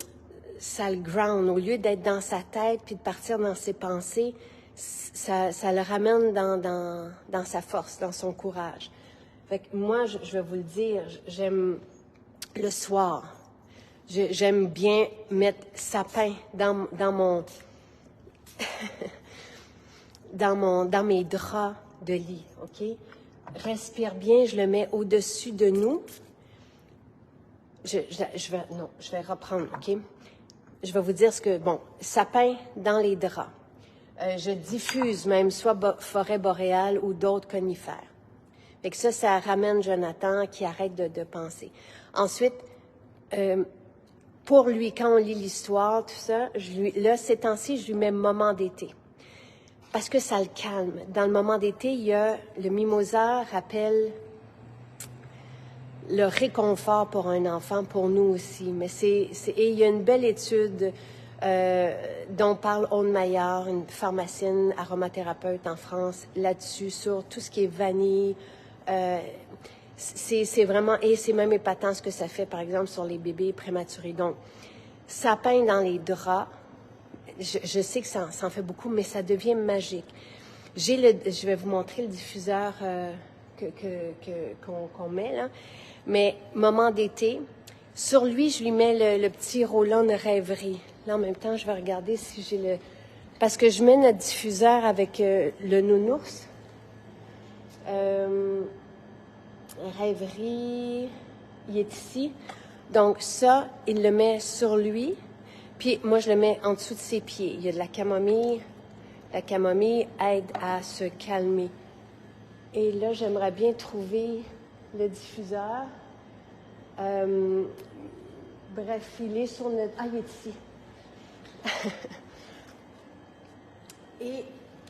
ground. Au lieu d'être dans sa tête puis de partir dans ses pensées, ça le ramène dans sa force, dans son courage. Fait que moi, je vais vous le dire, j'aime le soir. J'aime bien mettre sapin dans mes draps, de lit, OK? Respire bien, je le mets au-dessus de nous. Je vais reprendre, OK? Je vais vous dire ce que... Bon, sapin dans les draps. Je diffuse même soit forêt boréale ou d'autres conifères. Fait que ça ramène Jonathan qui arrête de penser. Ensuite, pour lui, quand on lit l'histoire, tout ça, là, ces temps-ci, je lui mets moment d'été. Parce que ça le calme. Dans le moment d'été, il y a le mimosa rappelle le réconfort pour un enfant, pour nous aussi. Mais et il y a une belle étude dont parle Aude Maillard, une pharmacienne aromathérapeute en France, là-dessus, sur tout ce qui est vanille. C'est vraiment, et c'est même épatant ce que ça fait, par exemple, sur les bébés prématurés. Donc, sapin dans les draps, je sais que ça en fait beaucoup, mais ça devient magique. Je vais vous montrer le diffuseur qu'on met, là. Mais, moment d'été, sur lui, je lui mets le petit roll-on rêverie. Là, en même temps, je vais regarder si j'ai le... Parce que je mets notre diffuseur avec le nounours. Rêverie, il est ici. Donc ça, il le met sur lui. Puis moi, je le mets en dessous de ses pieds. Il y a de la camomille. La camomille aide à se calmer. Et là, j'aimerais bien trouver le diffuseur. Bref, il est sur notre... Ah, il est ici. Et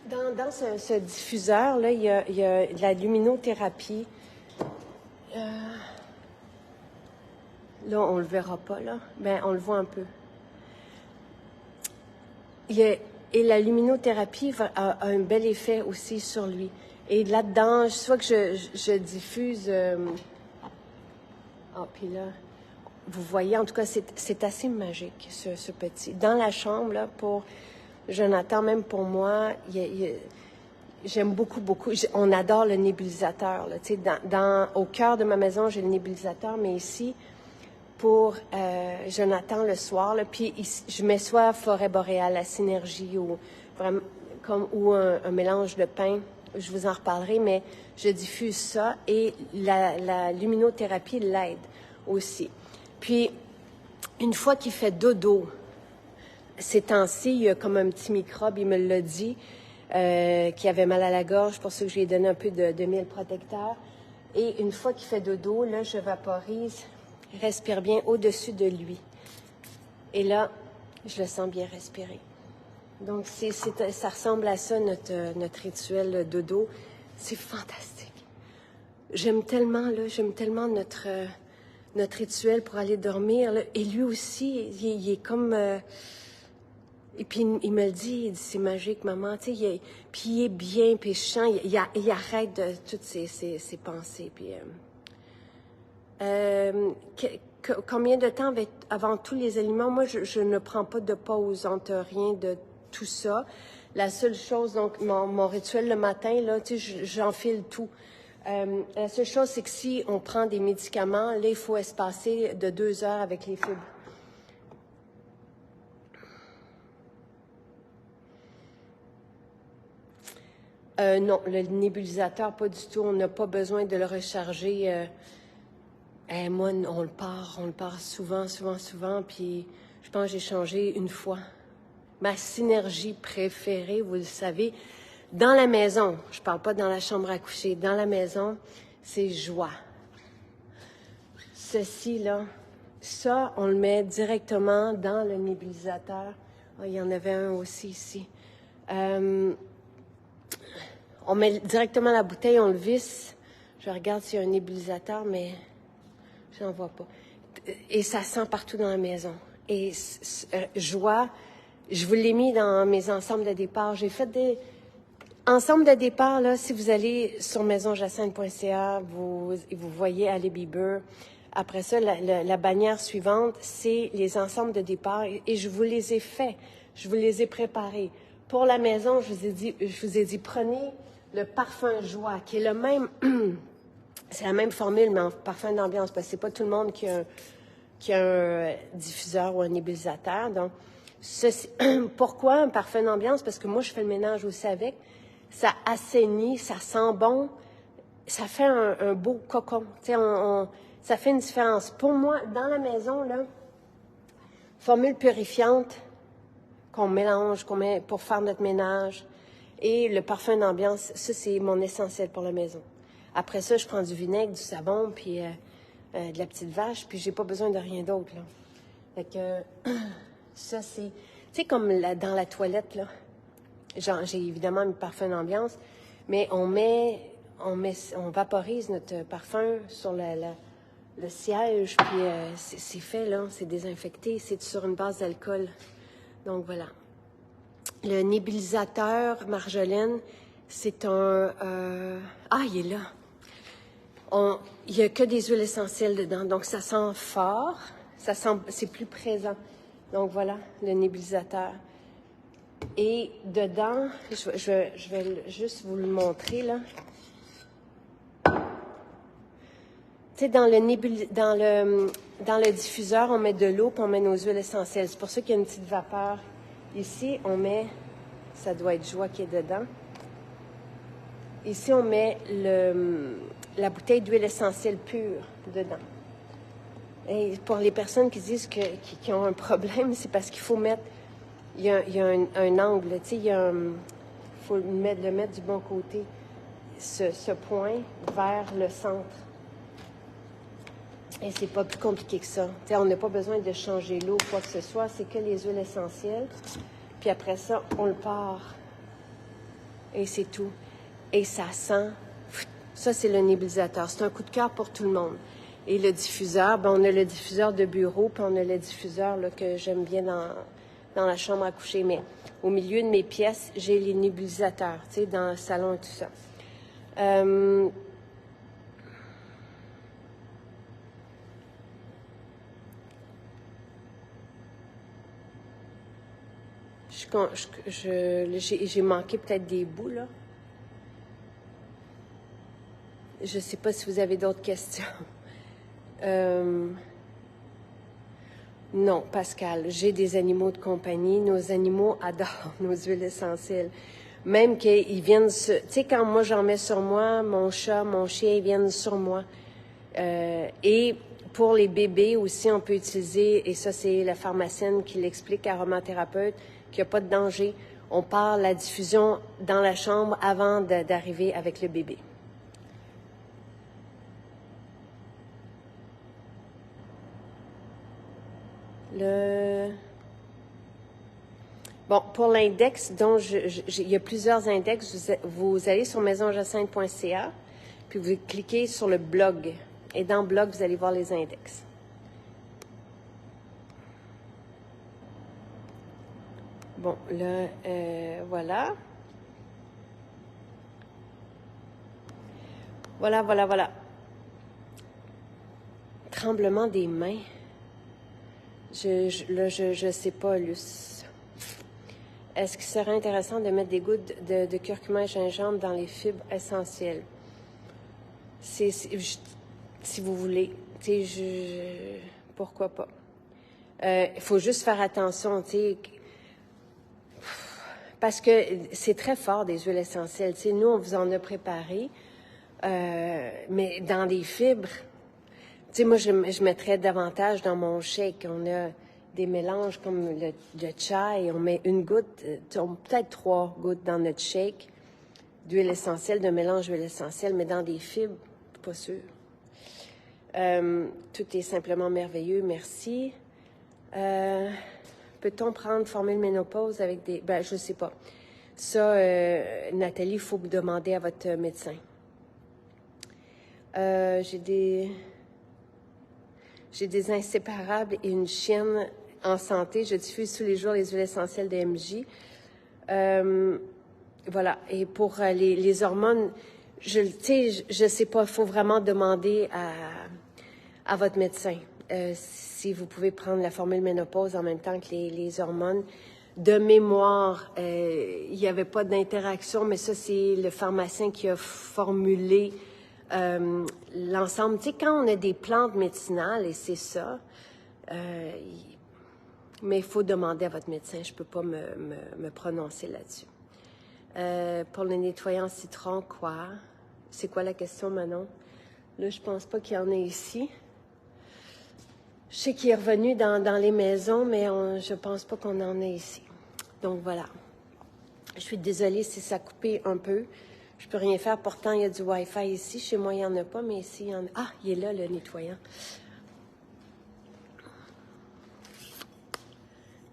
dans ce diffuseur-là, il y a de la luminothérapie. Là, on ne le verra pas, là. Ben, on le voit un peu. Et la luminothérapie a un bel effet aussi sur lui. Et là-dedans, soit que je diffuse... puis là, vous voyez, en tout cas, c'est assez magique, ce petit. Dans la chambre, là, pour Jonathan, même pour moi, j'aime beaucoup, beaucoup. On adore le nébulisateur, là. Tu sais, au cœur de ma maison, j'ai le nébulisateur, mais ici, pour Jonathan le soir, là, puis je mets soit forêt boréale, la synergie ou vraiment ou un mélange de pain. Je vous en reparlerai, mais je diffuse ça et la luminothérapie l'aide aussi. Puis, une fois qu'il fait dodo, ces temps-ci, il y a comme un petit microbe, il me l'a dit, qui avait mal à la gorge, pour ça que je lui ai donné un peu de miel protecteur. Et une fois qu'il fait dodo, là, je vaporise, respire bien au-dessus de lui. Et là, je le sens bien respirer. Donc, ça ressemble à ça, notre rituel dodo. C'est fantastique. J'aime tellement notre rituel pour aller dormir, là. Et lui aussi, il est comme... et puis, il me le dit, il dit, c'est magique, maman. Tu sais, puis il est bien, puis je sens, il arrête de toutes ses pensées. Puis, combien de temps avant tous les aliments? Moi, je ne prends pas de pause entre rien de tout ça. La seule chose, donc, mon rituel le matin, là, tu sais, j'enfile tout. La seule chose, c'est que si on prend des médicaments, là, il faut espacer de 2 heures avec les fibres. Non, le nébulisateur, pas du tout. On n'a pas besoin de le recharger. Moi, on le part souvent, puis je pense que j'ai changé une fois. Ma synergie préférée, vous le savez, dans la maison, je parle pas dans la chambre à coucher, dans la maison, c'est joie. Ceci, là, ça, on le met directement dans le nébulisateur. Ah, il y en avait un aussi ici. On met directement la bouteille, on le visse. Je regarde s'il y a un nébulisateur, mais je n'en vois pas. Et ça sent partout dans la maison. Et joie, je vous l'ai mis dans mes ensembles de départ. J'ai fait des ensembles de départ, là, si vous allez sur maisonjacinthe.ca, vous voyez Ali Bieber. Après ça, la bannière suivante, c'est les ensembles de départ. Et je vous les ai faits. Je vous les ai préparés. Pour la maison, je vous ai dit, prenez le parfum joie, qui est le même, c'est la même formule, mais en parfum d'ambiance, parce que c'est pas tout le monde qui a un diffuseur ou un nébulisateur. Donc, pourquoi un parfum d'ambiance? Parce que moi, je fais le ménage aussi avec. ça assainit, ça sent bon, ça fait un beau cocon. Tu sais, ça fait une différence. Pour moi, dans la maison, là, formule purifiante qu'on mélange, qu'on met pour faire notre ménage, et le parfum d'ambiance, ça, c'est mon essentiel pour la maison. Après ça, je prends du vinaigre, du savon, puis de la petite vache, puis j'ai pas besoin de rien d'autre, là. Fait que ça, c'est... Tu sais, comme dans la toilette, là, j'ai évidemment un parfum d'ambiance, mais on vaporise notre parfum sur le siège, puis c'est fait, là, c'est désinfecté, c'est sur une base d'alcool. Donc, voilà. Le nébulisateur Marjolaine, c'est un... il est là. Il n'y a que des huiles essentielles dedans, donc ça sent fort, c'est plus présent. Donc, voilà, le nébulisateur. Et dedans, je vais juste vous le montrer, là. Tu sais, dans le diffuseur, on met de l'eau puis on met nos huiles essentielles. C'est pour ça qu'il y a une petite vapeur. Ici, on met, ça doit être Joie qui est dedans. Ici, on met la bouteille d'huile essentielle pure dedans. Et pour les personnes qui disent qui ont un problème, c'est parce qu'il faut mettre, il y a un angle, tu sais, il faut le mettre du bon côté, ce point vers le centre. Et c'est pas plus compliqué que ça. T'sais, on n'a pas besoin de changer l'eau ou quoi que ce soit. C'est que les huiles essentielles. Puis après ça, on le part. Et c'est tout. Et ça sent... Ça, c'est le nébulisateur. C'est un coup de cœur pour tout le monde. Et le diffuseur, on a le diffuseur de bureau, puis on a le diffuseur là, que j'aime bien dans la chambre à coucher. Mais au milieu de mes pièces, j'ai les nébulisateurs, tu sais, dans le salon et tout ça. J'ai manqué peut-être des bouts, là. Je ne sais pas si vous avez d'autres questions. Non, Pascal, j'ai des animaux de compagnie. Nos animaux adorent nos huiles essentielles. Même qu'ils viennent... Tu sais, quand moi, j'en mets sur moi, mon chat, mon chien, ils viennent sur moi. Et pour les bébés aussi, on peut utiliser, et ça, c'est la pharmacienne qui l'explique, aromathérapeute, qu'il n'y a pas de danger. On part la diffusion dans la chambre avant d'arriver avec le bébé. Bon, pour l'index, dont il y a plusieurs index, vous allez sur maisonjacinthe.ca, puis vous cliquez sur le blog. Et dans le blog, vous allez voir les index. Bon, là, voilà. Voilà. Tremblement des mains. Je sais pas, Luce. Est-ce qu'il serait intéressant de mettre des gouttes de curcuma et gingembre dans les fibres essentielles? Si vous voulez. Pourquoi pas? Il faut juste faire attention, tu sais, parce que c'est très fort, des huiles essentielles. Tu sais, nous, on vous en a préparé, mais dans des fibres, tu sais, moi, je mettrais davantage dans mon shake. On a des mélanges comme le chai, on met une goutte, peut-être 3 gouttes dans notre shake d'huile essentielle, de mélange d'huile essentielle, mais dans des fibres, pas sûr. Tout est simplement merveilleux, merci. Peut-on prendre formule ménopause avec des... Ben, je sais pas. Ça, Nathalie, il faut vous demander à votre médecin. J'ai des inséparables et une chienne en santé. Je diffuse tous les jours les huiles essentielles de MJ. Voilà. Et pour les hormones, je sais pas, il faut vraiment demander à votre médecin si vous pouvez prendre la formule ménopause en même temps que les hormones. De mémoire, il n'y avait pas d'interaction, mais ça, c'est le pharmacien qui a formulé l'ensemble. Tu sais, quand on a des plantes médicinales, et c'est ça, mais il faut demander à votre médecin. Je ne peux pas me prononcer là-dessus. Pour le nettoyant citron, quoi? C'est quoi la question, Manon? Là, je pense pas qu'il y en ait ici. Je sais qu'il est revenu dans les maisons, mais je pense pas qu'on en ait ici. Donc, voilà. Je suis désolée si ça a coupé un peu. Je peux rien faire. Pourtant, il y a du Wi-Fi ici. Chez moi, il n'y en a pas, mais ici, il y en a. Ah, il est là, le nettoyant.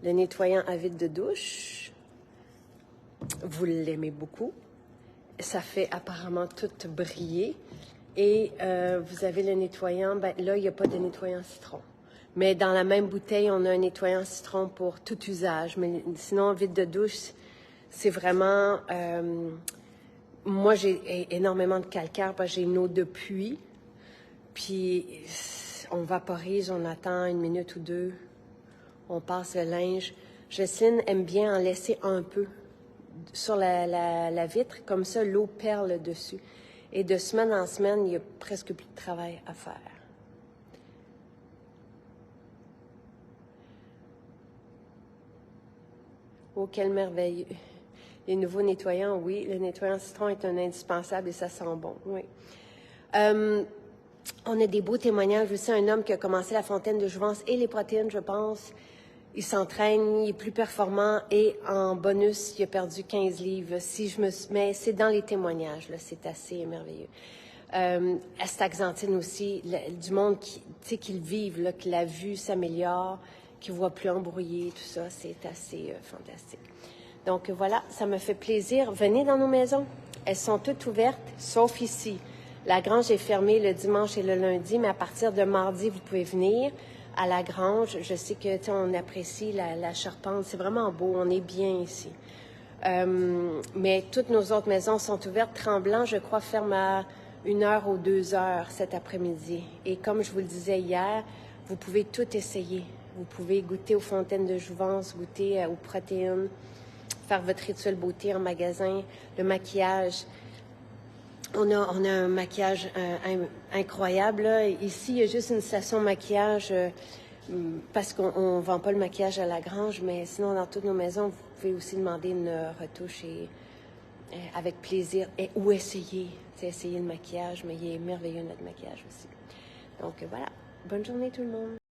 Le nettoyant à vide de douche. Vous l'aimez beaucoup. Ça fait apparemment tout briller. Et vous avez le nettoyant. Ben, là, il n'y a pas de nettoyant citron. Mais dans la même bouteille, on a un nettoyant citron pour tout usage. Mais sinon, vide de douche, c'est vraiment... moi, j'ai énormément de calcaire parce que j'ai une eau de pluie. Puis, on vaporise, on attend 1 minute ou 2. On passe le linge. Jocelyne aime bien en laisser un peu sur la vitre. Comme ça, l'eau perle dessus. Et de semaine en semaine, il n'y a presque plus de travail à faire. Oh, quel merveilleux. Les nouveaux nettoyants, oui. Le nettoyant citron est un indispensable et ça sent bon, oui. On a des beaux témoignages aussi. Un homme qui a commencé la fontaine de jouvence et les protéines, je pense. Il s'entraîne, il est plus performant et en bonus, il a perdu 15 livres. Mais c'est dans les témoignages, là, c'est assez merveilleux. Astaxanthine aussi, du monde qui le vivent, là, que la vue s'améliore, qui ne voit plus embrouillé, tout ça, c'est assez fantastique. Donc voilà, ça me fait plaisir. Venez dans nos maisons. Elles sont toutes ouvertes, sauf ici. La grange est fermée le dimanche et le lundi, mais à partir de mardi, vous pouvez venir à la grange. Je sais que on apprécie la charpente. C'est vraiment beau. On est bien ici. Mais toutes nos autres maisons sont ouvertes. Tremblant, je crois, ferme à 1h ou 2h cet après-midi. Et comme je vous le disais hier, vous pouvez tout essayer. Vous pouvez goûter aux fontaines de jouvence, goûter aux protéines, faire votre rituel beauté en magasin, le maquillage. On a un maquillage incroyable. Là. Ici, il y a juste une station maquillage parce qu'on ne vend pas le maquillage à la grange, mais sinon, dans toutes nos maisons, vous pouvez aussi demander une retouche avec plaisir ou essayer le maquillage, mais il est merveilleux notre maquillage aussi. Donc voilà, bonne journée tout le monde.